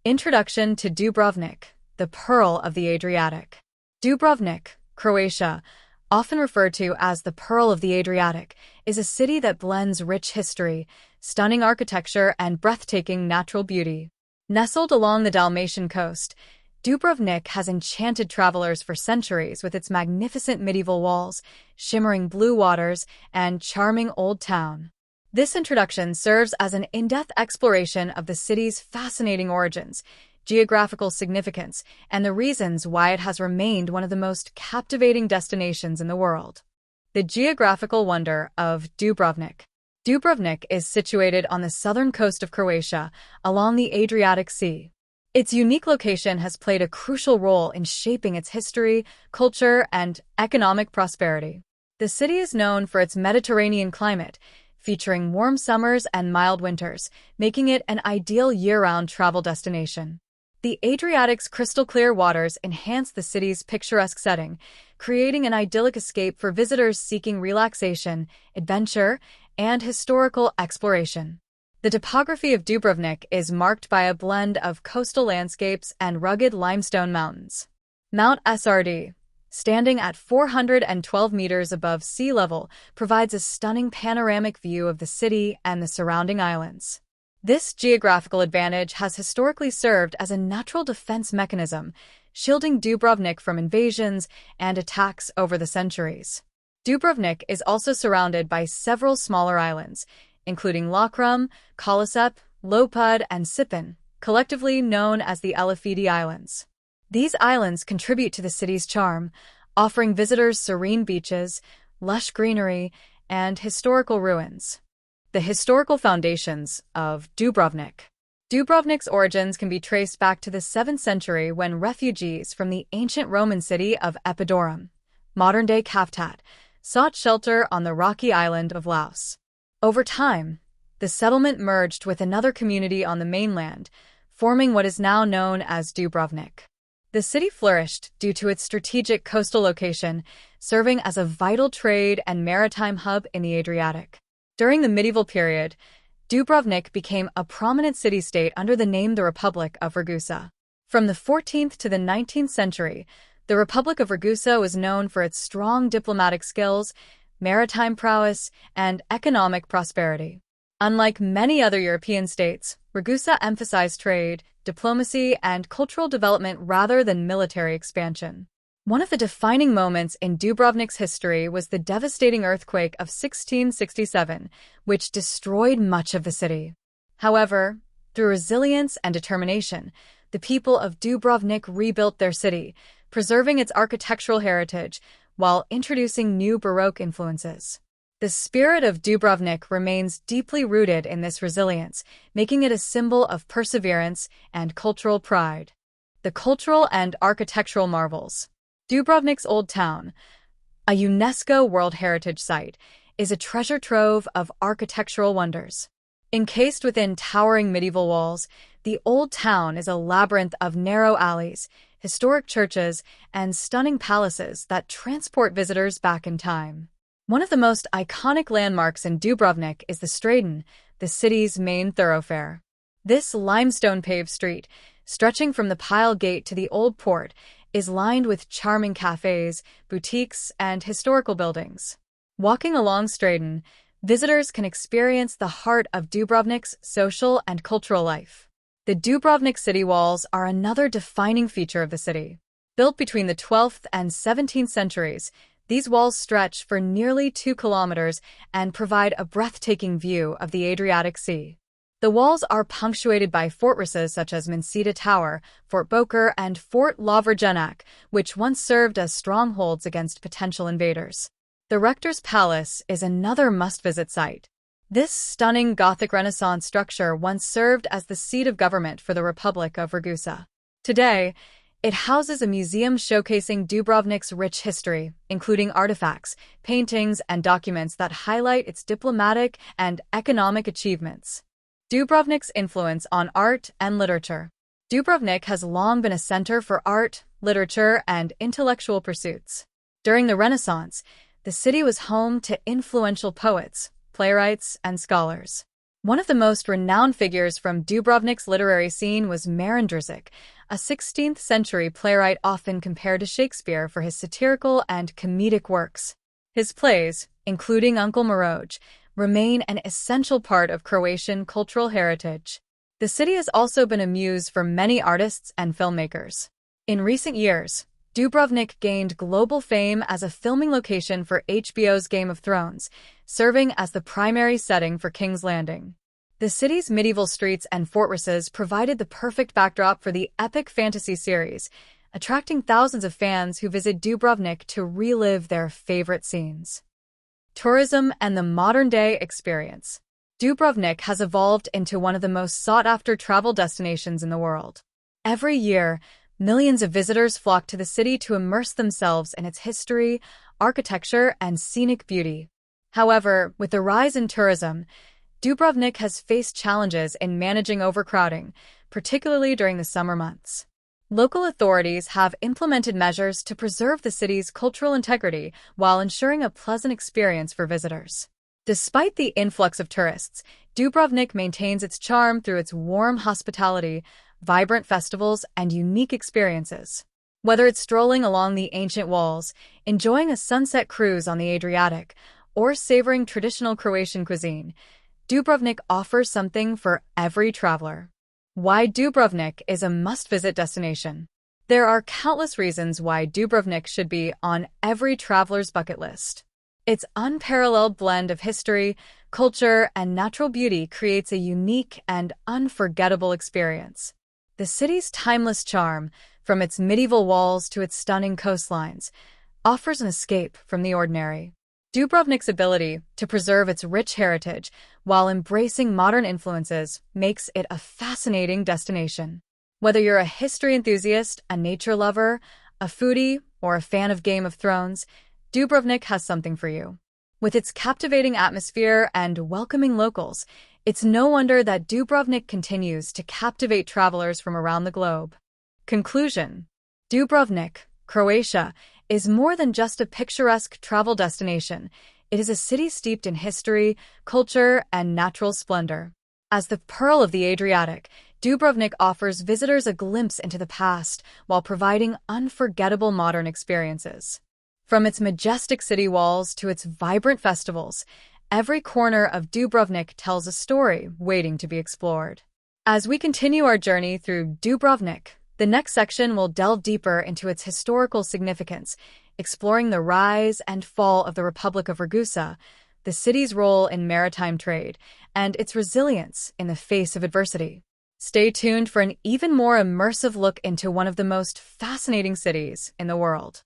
Introduction to Dubrovnik, the Pearl of the Adriatic. Dubrovnik, Croatia, often referred to as the Pearl of the Adriatic, is a city that blends rich history, stunning architecture, and breathtaking natural beauty. Nestled along the Dalmatian coast, Dubrovnik has enchanted travelers for centuries with its magnificent medieval walls, shimmering blue waters, and charming old town. This introduction serves as an in-depth exploration of the city's fascinating origins, geographical significance, and the reasons why it has remained one of the most captivating destinations in the world. The geographical wonder of Dubrovnik. Dubrovnik is situated on the southern coast of Croatia, along the Adriatic Sea. Its unique location has played a crucial role in shaping its history, culture, and economic prosperity. The city is known for its Mediterranean climate, featuring warm summers and mild winters, making it an ideal year-round travel destination. The Adriatic's crystal-clear waters enhance the city's picturesque setting, creating an idyllic escape for visitors seeking relaxation, adventure, and historical exploration. The topography of Dubrovnik is marked by a blend of coastal landscapes and rugged limestone mountains. Mount Srd, standing at 412 meters above sea level, provides a stunning panoramic view of the city and the surrounding islands. This geographical advantage has historically served as a natural defense mechanism, shielding Dubrovnik from invasions and attacks over the centuries. Dubrovnik is also surrounded by several smaller islands, including Lokrum, Kolasep, Lopud, and Sipin, collectively known as the Elefidi Islands. These islands contribute to the city's charm, offering visitors serene beaches, lush greenery, and historical ruins. The historical foundations of Dubrovnik. Dubrovnik's origins can be traced back to the 7th century when refugees from the ancient Roman city of Epidaurus, modern-day Cavtat, sought shelter on the rocky island of Laos. Over time, the settlement merged with another community on the mainland, forming what is now known as Dubrovnik. The city flourished due to its strategic coastal location, serving as a vital trade and maritime hub in the Adriatic. During the medieval period, Dubrovnik became a prominent city-state under the name the Republic of Ragusa. From the 14th to the 19th century, the Republic of Ragusa was known for its strong diplomatic skills, maritime prowess, and economic prosperity. Unlike many other European states, Ragusa emphasized trade, diplomacy, and cultural development rather than military expansion. One of the defining moments in Dubrovnik's history was the devastating earthquake of 1667, which destroyed much of the city. However, through resilience and determination, the people of Dubrovnik rebuilt their city, preserving its architectural heritage while introducing new Baroque influences. The spirit of Dubrovnik remains deeply rooted in this resilience, making it a symbol of perseverance and cultural pride. The cultural and architectural marvels. Dubrovnik's Old Town, a UNESCO World Heritage Site, is a treasure trove of architectural wonders. Encased within towering medieval walls, the Old Town is a labyrinth of narrow alleys, historic churches, and stunning palaces that transport visitors back in time. One of the most iconic landmarks in Dubrovnik is the Stradin, the city's main thoroughfare. This limestone-paved street, stretching from the Pile Gate to the Old Port, is lined with charming cafes, boutiques, and historical buildings. Walking along Stradin, visitors can experience the heart of Dubrovnik's social and cultural life. The Dubrovnik city walls are another defining feature of the city. Built between the 12th and 17th centuries, these walls stretch for nearly 2 kilometers and provide a breathtaking view of the Adriatic Sea. The walls are punctuated by fortresses such as Mencita Tower, Fort Boker, and Fort Lovrejenac, which once served as strongholds against potential invaders. The Rector's Palace is another must-visit site. This stunning Gothic Renaissance structure once served as the seat of government for the Republic of Ragusa. Today, it houses a museum showcasing Dubrovnik's rich history, including artifacts, paintings, and documents that highlight its diplomatic and economic achievements. Dubrovnik's influence on art and literature. Dubrovnik has long been a center for art, literature, and intellectual pursuits. During the Renaissance, the city was home to influential poets, playwrights, and scholars. One of the most renowned figures from Dubrovnik's literary scene was Marin Držić, a 16th-century playwright often compared to Shakespeare for his satirical and comedic works. His plays, including Uncle Maroj, remain an essential part of Croatian cultural heritage. The city has also been a muse for many artists and filmmakers. In recent years, Dubrovnik gained global fame as a filming location for HBO's Game of Thrones, serving as the primary setting for King's Landing. The city's medieval streets and fortresses provided the perfect backdrop for the epic fantasy series, attracting thousands of fans who visit Dubrovnik to relive their favorite scenes. Tourism and the modern-day experience. Dubrovnik has evolved into one of the most sought-after travel destinations in the world. Every year, millions of visitors flock to the city to immerse themselves in its history, architecture, and scenic beauty. However, with the rise in tourism, Dubrovnik has faced challenges in managing overcrowding, particularly during the summer months. Local authorities have implemented measures to preserve the city's cultural integrity while ensuring a pleasant experience for visitors. Despite the influx of tourists, Dubrovnik maintains its charm through its warm hospitality, vibrant festivals, and unique experiences. Whether it's strolling along the ancient walls, enjoying a sunset cruise on the Adriatic, or savoring traditional Croatian cuisine, Dubrovnik offers something for every traveler. Why Dubrovnik is a must-visit destination. There are countless reasons why Dubrovnik should be on every traveler's bucket list. Its unparalleled blend of history, culture, and natural beauty creates a unique and unforgettable experience. The city's timeless charm, from its medieval walls to its stunning coastlines, offers an escape from the ordinary. Dubrovnik's ability to preserve its rich heritage while embracing modern influences makes it a fascinating destination. Whether you're a history enthusiast, a nature lover, a foodie, or a fan of Game of Thrones, Dubrovnik has something for you. With its captivating atmosphere and welcoming locals, it's no wonder that Dubrovnik continues to captivate travelers from around the globe. Conclusion: Dubrovnik, Croatia, is more than just a picturesque travel destination. It is a city steeped in history, culture, and natural splendor. As the pearl of the Adriatic, Dubrovnik offers visitors a glimpse into the past while providing unforgettable modern experiences. From its majestic city walls to its vibrant festivals, every corner of Dubrovnik tells a story waiting to be explored. As we continue our journey through Dubrovnik, the next section will delve deeper into its historical significance, exploring the rise and fall of the Republic of Ragusa, the city's role in maritime trade, and its resilience in the face of adversity. Stay tuned for an even more immersive look into one of the most fascinating cities in the world.